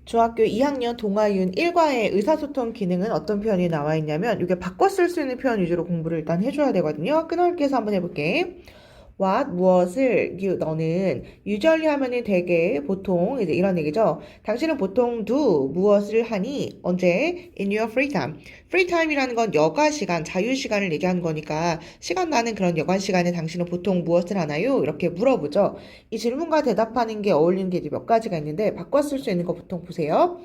중학교 2학년 동아윤 1과의 의사소통 기능은 어떤 표현이 나와 있냐면 이게 바꿔 쓸 수 있는 표현 위주로 공부를 일단 해줘야 되거든요. 끊어읽기 해서 한번 해볼게. What, 무엇을, you, 너는 usually 하면은 되게 보통 이제 이런 얘기죠. 당신은 보통 do 무엇을 하니 언제 in your free time. free time이라는 건 여가 시간, 자유 시간을 얘기하는 거니까 시간 나는 그런 여가 시간에 당신은 보통 무엇을 하나요? 이렇게 물어보죠. 이 질문과 대답하는 게 어울리는 게 이제 몇 가지가 있는데 바꿔 쓸 수 있는 거 보통 보세요.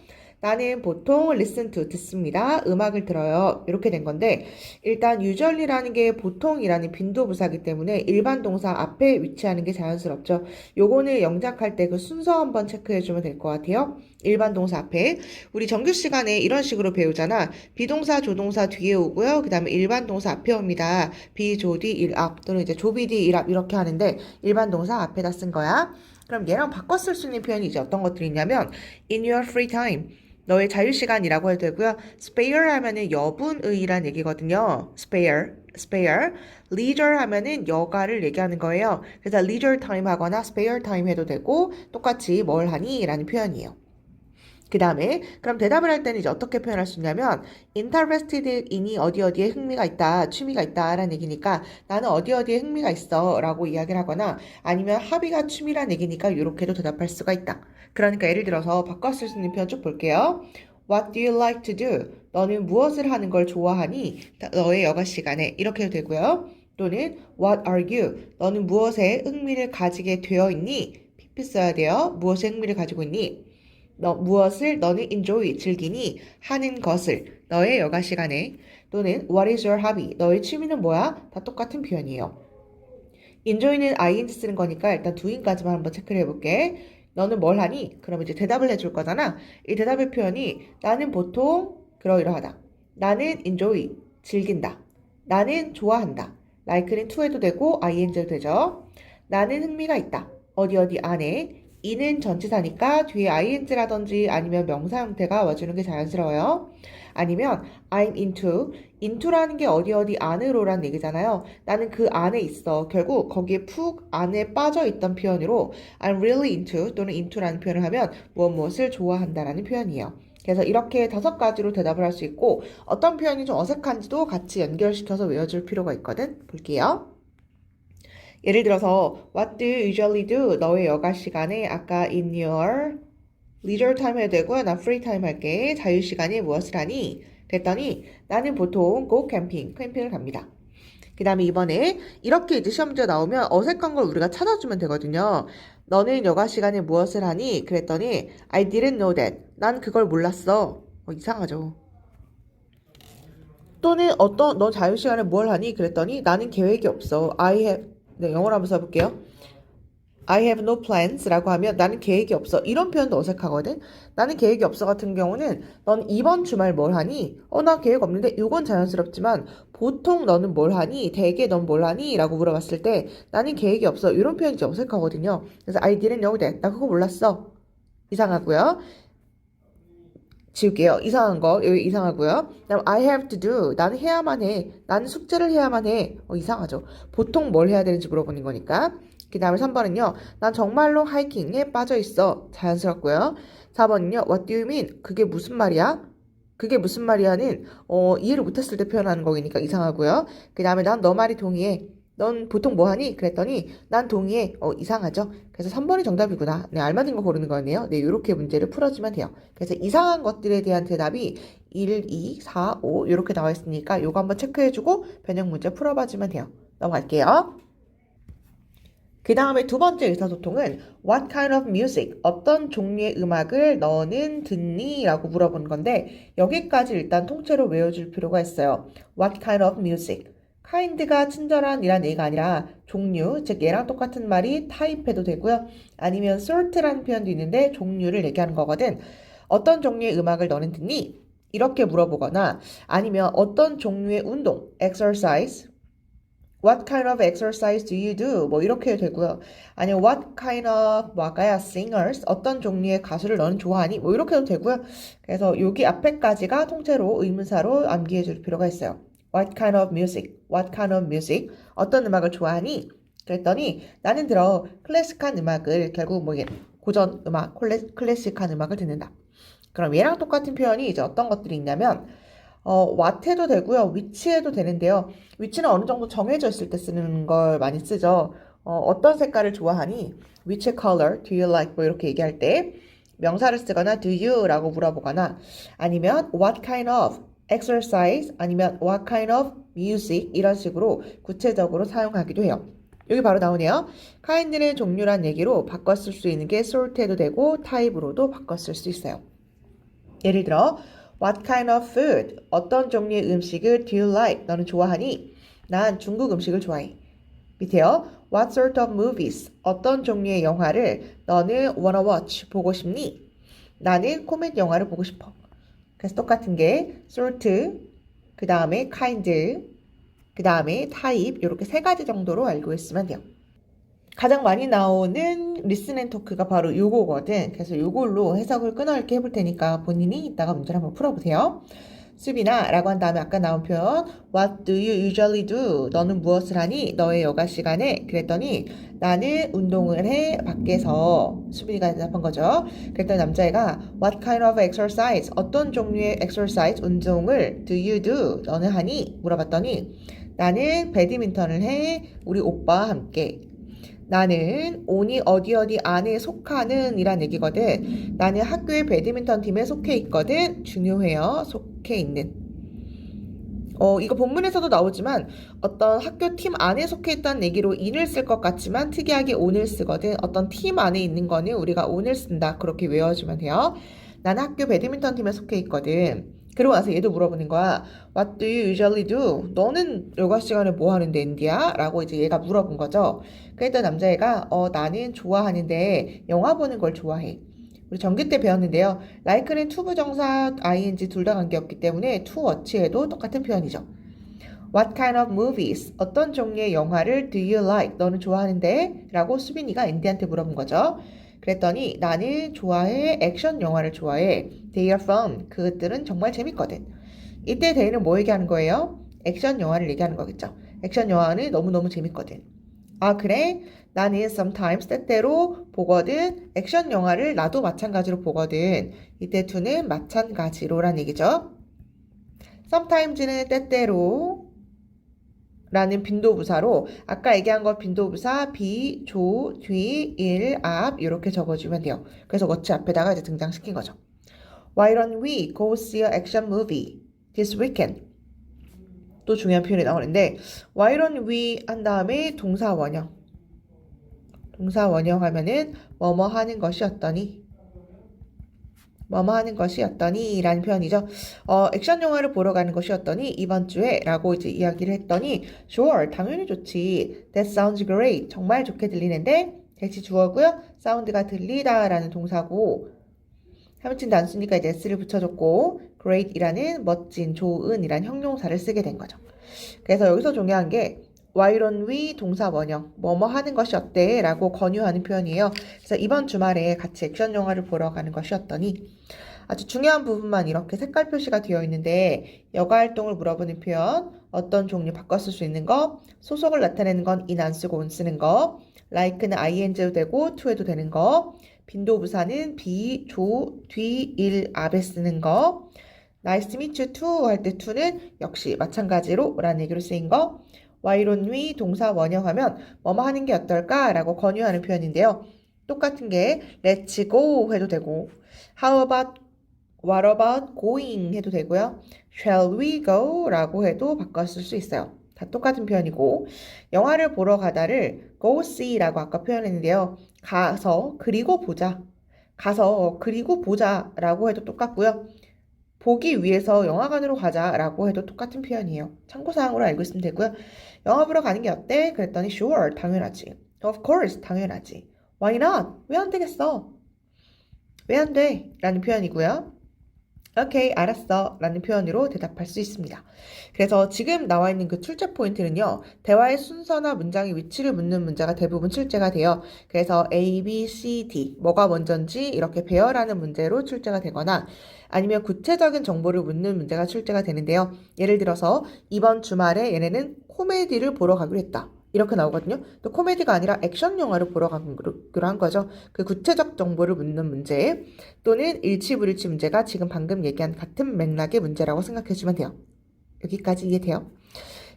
나는 보통 listen to 듣습니다. 음악을 들어요. 이렇게 된 건데 일단 usually라는 게 보통이라는 빈도부사기 때문에 일반 동사 앞에 위치하는 게 자연스럽죠. 요거는 영작할 때 그 순서 한번 체크해주면 될 것 같아요. 일반 동사 앞에 우리 정규 시간에 이런 식으로 배우잖아. 비동사, 조동사 뒤에 오고요. 그 다음에 일반 동사 앞에 옵니다. 비, 조, 디, 일, 앞 또는 이제 조비, 디, 일, 앞 이렇게 하는데 일반 동사 앞에다 쓴 거야. 그럼 얘랑 바꿔 쓸 수 있는 표현이 이제 어떤 것들이 있냐면 in your free time 너의 자유시간이라고 해도 되고요. spare 하면은 여분의란 얘기거든요. spare. leisure 하면은 여가를 얘기하는 거예요. 그래서 leisure time 하거나 spare time 해도 되고 똑같이 뭘 하니? 라는 표현이에요. 그 다음에 그럼 대답을 할 때는 이제 어떻게 표현할 수 있냐면 interested in이 어디에 흥미가 있다, 취미가 있다 라는 얘기니까 나는 어디에 흥미가 있어 라고 이야기를 하거나 아니면 합의가 취미란 얘기니까 이렇게도 대답할 수가 있다. 그러니까 예를 들어서 바꿔 쓸 수 있는 표현 쭉 볼게요. What do you like to do? 너는 무엇을 하는 걸 좋아하니? 너의 여가 시간에 이렇게 해도 되고요. 또는 What are you? 너는 무엇에 흥미를 가지게 되어 있니? PP 써야 돼요. 무엇에 흥미를 가지고 있니? 무엇을 너는 enjoy, 즐기니? 하는 것을 너의 여가 시간에 또는 what is your hobby? 너의 취미는 뭐야? 다 똑같은 표현이에요. enjoy는 ing 쓰는 거니까 일단 doing까지만 한번 체크를 해볼게. 너는 뭘 하니? 그럼 이제 대답을 해줄 거잖아. 이 대답의 표현이 나는 보통 그러이러하다. 나는 enjoy, 즐긴다. 나는 좋아한다. like는 to 해도 되고 ing도 되죠. 나는 흥미가 있다. 어디 안에 이는 전치사니까 뒤에 ing라든지 아니면 명사 형태가 와주는 게 자연스러워요. 아니면 I'm into라는 게 어디 안으로란 얘기잖아요. 나는 그 안에 있어. 결국 거기에 푹 안에 빠져 있던 표현으로 I'm really into 또는 into라는 표현을 하면 무엇을 좋아한다라는 표현이에요. 그래서 이렇게 5가지로 대답을 할 수 있고 어떤 표현이 좀 어색한지도 같이 연결시켜서 외워줄 필요가 있거든. 볼게요. 예를 들어서 What do you usually do? 너의 여가 시간에 아까 in your leisure time 해도 되고요. 나 free time 할게. 자유 시간에 무엇을 하니? 그랬더니 나는 보통 go camping, 캠핑을 갑니다. 그 다음에 이번에 이렇게 이제 시험 문제 나오면 어색한 걸 우리가 찾아주면 되거든요. 너는 여가 시간에 무엇을 하니? 그랬더니 I didn't know that. 난 그걸 몰랐어. 이상하죠. 또는 너 자유 시간에 뭘 하니? 그랬더니 나는 계획이 없어. 네, 영어로 한번 써볼게요. I have no plans 라고 하면 나는 계획이 없어. 이런 표현도 어색하거든. 나는 계획이 없어 같은 경우는 넌 이번 주말 뭘 하니? 나 계획 없는데 이건 자연스럽지만 보통 너는 뭘 하니? 대개 넌 뭘 하니? 라고 물어봤을 때 나는 계획이 없어. 이런 표현이 좀 어색하거든요. 그래서 I didn't know that. 나 그거 몰랐어. 이상하고요. 지울게요. 이상한 거 여기 이상하고요. 그다음 I have to do 나는 해야만 해. 나는 숙제를 해야만 해. 이상하죠. 보통 뭘 해야 되는지 물어보는 거니까. 그 다음에 3번은요. 난 정말로 하이킹에 빠져 있어. 자연스럽고요. 4번은요. What do you mean? 그게 무슨 말이야? 그게 무슨 말이야는 이해를 못했을 때 표현하는 거니까 이상하고요. 그 다음에 난 너 말이 동의해. 넌 보통 뭐 하니? 그랬더니 난 동의해. 이상하죠? 그래서 3번이 정답이구나. 네, 알맞은 거 고르는 거네요. 네, 이렇게 문제를 풀어주면 돼요. 그래서 이상한 것들에 대한 대답이 1, 2, 4, 5 이렇게 나와 있으니까 이거 한번 체크해주고 변형 문제 풀어봐주면 돼요. 넘어갈게요. 그 다음에 2번째 의사소통은 What kind of music? 어떤 종류의 음악을 너는 듣니? 라고 물어본 건데 여기까지 일단 통째로 외워줄 필요가 있어요. What kind of music? kind가 친절한이란 얘기가 아니라 종류, 즉 얘랑 똑같은 말이 type 해도 되고요. 아니면 sort라는 표현도 있는데 종류를 얘기하는 거거든. 어떤 종류의 음악을 너는 듣니? 이렇게 물어보거나 아니면 어떤 종류의 운동, exercise, What kind of exercise do you do? 뭐 이렇게 되고요. 아니면 what kind of 뭐랄까요? singers? 어떤 종류의 가수를 너는 좋아하니? 뭐 이렇게 해도 되고요. 그래서 여기 앞에까지가 통째로 의문사로 암기해 줄 필요가 있어요. What kind of music? What kind of music? 어떤 음악을 좋아하니? 그랬더니 나는 클래식한 음악을 결국 고전 음악, 클래식한 음악을 듣는다. 그럼 얘랑 똑같은 표현이 이제 어떤 것들이 있냐면 what 해도 되고요. which 해도 되는데요. which는 어느 정도 정해져 있을 때 쓰는 걸 많이 쓰죠. 어떤 색깔을 좋아하니? which color do you like? 뭐 이렇게 얘기할 때 명사를 쓰거나 do you? 라고 물어보거나 아니면 what kind of exercise 아니면 what kind of music 이런 식으로 구체적으로 사용하기도 해요. 여기 바로 나오네요. kind는 종류란 얘기로 바꿔 쓸 수 있는 게 sort 해도 되고 type로도 바꿔 쓸 수 있어요. 예를 들어 What kind of food? 어떤 종류의 음식을 do you like? 너는 좋아하니? 난 중국 음식을 좋아해. 밑에요. What sort of movies? 어떤 종류의 영화를 너는 wanna watch? 보고 싶니? 나는 코미디 영화를 보고 싶어. 그래서 똑같은 게 sort, 그 다음에 kind, 그 다음에 type 이렇게 세 가지 정도로 알고 있으면 돼요. 가장 많이 나오는 리슨 앤 토크가 바로 요거거든. 그래서 요걸로 해석을 끊어읽기 해볼 테니까 본인이 이따가 문제를 한번 풀어보세요. 수빈아 라고 한 다음에 아까 나온 표현 What do you usually do? 너는 무엇을 하니? 너의 여가 시간에? 그랬더니 나는 운동을 해 밖에서 수빈이가 대답한 거죠. 그랬더니 남자애가 What kind of exercise? 어떤 종류의 exercise? 운동을 do you do? 너는 하니? 물어봤더니 나는 배드민턴을 해 우리 오빠와 함께. 나는 온이 어디 안에 속하는 이란 얘기거든. 나는 학교의 배드민턴 팀에 속해 있거든. 중요해요. 속해 있는. 이거 본문에서도 나오지만 어떤 학교 팀 안에 속해 있다는 얘기로 in을 쓸 것 같지만 특이하게 on을 쓰거든. 어떤 팀 안에 있는 거는 우리가 on을 쓴다. 그렇게 외워주면 돼요. 나는 학교 배드민턴 팀에 속해 있거든. 그러고 나서 얘도 물어보는 거야. What do you usually do? 너는 여가 시간에 뭐 하는데, 인디야? 라고 이제 얘가 물어본 거죠. 그랬더니 남자애가 나는 좋아하는데 영화 보는 걸 좋아해. 우리 전교 때 배웠는데요. like는 to 부정사, ing 둘 다 관계없기 때문에 to what에도 똑같은 표현이죠. What kind of movies? 어떤 종류의 영화를 do you like? 너는 좋아하는데? 라고 수빈이가 앤디한테 물어본 거죠. 그랬더니 나는 좋아해. 액션 영화를 좋아해. They are fun. 그것들은 정말 재밌거든. 이때 they는 뭐 얘기하는 거예요? 액션 영화를 얘기하는 거겠죠. 액션 영화는 너무너무 재밌거든. 아, 그래? 나는 sometimes 때때로 보거든. 액션 영화를 나도 마찬가지로 보거든. 이때 to는 마찬가지로란 얘기죠. sometimes는 때때로 라는 빈도부사로 아까 얘기한 거 빈도부사 비, 조, 뒤, 일, 앞 이렇게 적어주면 돼요. 그래서 what's 앞에다가 이제 등장시킨 거죠. Why don't we go see an action movie this weekend? 또 중요한 표현이 나오는데 Why don't we 한 다음에 동사 원형. 동사 원형 하면은 뭐뭐 하는 것이었더니 뭐뭐 하는 것이었더니 라는 표현이죠. 액션 영화를 보러 가는 것이었더니 이번 주에 라고 이제 이야기를 했더니 Sure, 당연히 좋지. That sounds great. 정말 좋게 들리는데 대시 주어고요. 사운드가 들리다 라는 동사고 하물친 단수니까 이제 s를 붙여줬고 great이라는 멋진, 좋은 이란 형용사를 쓰게 된 거죠. 그래서 여기서 중요한 게 Why don't we 동사 원형 뭐뭐 하는 것이 어때? 라고 권유하는 표현이에요. 그래서 이번 주말에 같이 액션 영화를 보러 가는 것이었더니 아주 중요한 부분만 이렇게 색깔 표시가 되어 있는데 여가 활동을 물어보는 표현 어떤 종류 바꿔 쓸 수 있는 거 소속을 나타내는 건 in 안 쓰고 on 쓰는 거 like는 ing도 되고 to해도 되는 거 빈도부사는 be, 조, 뒤, 일, 앞에 쓰는 거 Nice to meet you too 할 때 to는 역시 마찬가지로 라는 얘기로 쓰인 거 Why don't we 동사 원형하면 뭐뭐 하는 게 어떨까? 라고 권유하는 표현인데요. 똑같은 게 let's go 해도 되고 how about, what about going 해도 되고요. shall we go? 라고 해도 바꿔 쓸 수 있어요. 다 똑같은 표현이고 영화를 보러 가다를 go see 라고 아까 표현했는데요. 가서 그리고 보자. 가서 그리고 보자 라고 해도 똑같고요. 보기 위해서 영화관으로 가자라고 해도 똑같은 표현이에요. 참고사항으로 알고 있으면 되고요. 영화 보러 가는 게 어때? 그랬더니 sure, 당연하지. Of course, 당연하지. Why not? 왜 안 되겠어? 왜 안 돼? 라는 표현이고요. 오케이, 알았어. 라는 표현으로 대답할 수 있습니다. 그래서 지금 나와 있는 그 출제 포인트는요. 대화의 순서나 문장의 위치를 묻는 문제가 대부분 출제가 돼요. 그래서 A, B, C, D 뭐가 먼저인지 이렇게 배열하는 문제로 출제가 되거나 아니면 구체적인 정보를 묻는 문제가 출제가 되는데요. 예를 들어서 이번 주말에 얘네는 코미디를 보러 가기로 했다. 이렇게 나오거든요. 또 코미디가 아니라 액션 영화를 보러 가기로 한 거죠. 그 구체적 정보를 묻는 문제 또는 일치불일치 문제가 지금 방금 얘기한 같은 맥락의 문제라고 생각해 주면 돼요. 여기까지 이해돼요?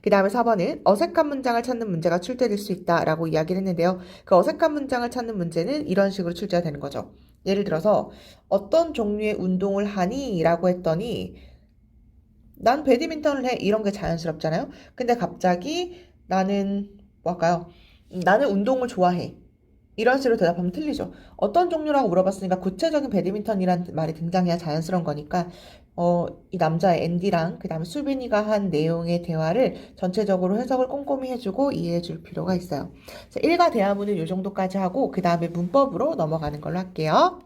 그 다음에 4번은 어색한 문장을 찾는 문제가 출제될 수 있다라고 이야기를 했는데요. 그 어색한 문장을 찾는 문제는 이런 식으로 출제가 되는 거죠. 예를 들어서 어떤 종류의 운동을 하니? 라고 했더니 난 배드민턴을 해. 이런 게 자연스럽잖아요. 근데 갑자기 나는 뭐할까요? 나는 운동을 좋아해. 이런 식으로 대답하면 틀리죠. 어떤 종류라고 물어봤으니까 구체적인 배드민턴이란 말이 등장해야 자연스러운 거니까 이 남자 앤디랑 그 다음에 수빈이가 한 내용의 대화를 전체적으로 해석을 꼼꼼히 해주고 이해해 줄 필요가 있어요. 자, 일과 대화문은 이 정도까지 하고 그 다음에 문법으로 넘어가는 걸로 할게요.